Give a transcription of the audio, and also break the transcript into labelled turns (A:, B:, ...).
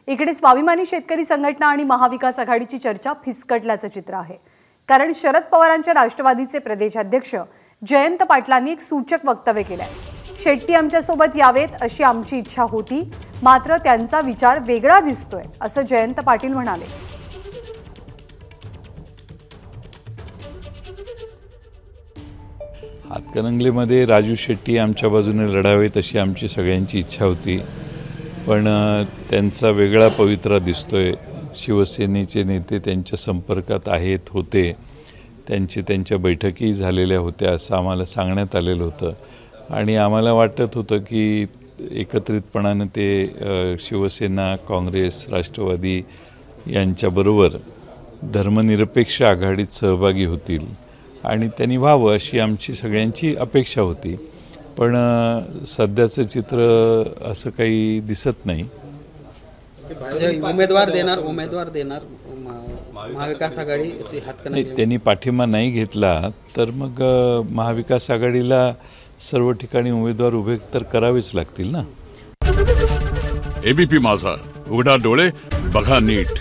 A: इकडे स्वाभिमानी शेतकरी संघटना आणि महाविकास आघाडीची चर्चा फिसकटल्याचं चित्र आहे। कारण शरद पवारांच्या राष्ट्रवादीचे प्रदेशाध्यक्ष जयंत पाटलांनी एक सूचक वक्तव्य केलंय। शेट्टी आमच्यासोबत यावेत अशी आमची इच्छा होती, मात्र त्यांचा विचार वेगळा दिसतोय असं जयंत पाटील म्हणाले।
B: हातकणंगलेमध्ये राजू शेट्टी आमच्या बाजूने लढावेत अशी आमची सगळ्यांची इच्छा होती, पण त्यांचा वेगळा पवित्रा दिसतोय। शिवसेनेचे नेते त्यांच्या संपर्कात आहेत होते, त्यांच्या बैठकी झालेल्या होत्या असं आम्हाला सांगण्यात आलेलं होतं आणि आम्हाला वाटत होतं की एकत्रितपणाने ते शिवसेना, काँग्रेस, राष्ट्रवादी यांच्याबरोबर धर्मनिरपेक्ष आघाडीत सहभागी होतील आणि त्यांनी व्हावं अशी आमची सगळ्यांची अपेक्षा होती। पण सध्याचं चित्र असं काही दिसत नाही।
C: उमेदवार देणार महाविकास आघाडी हातकणंगले
B: त्यांनी पाठिंबा नाही घेतला तर मग महाविकास आघाडीला सर्व ठिकाणी उमेदवार उभे तर करावेच लागतील ना।
D: एबीपी माझा, उघडा डोळे बघा नीट।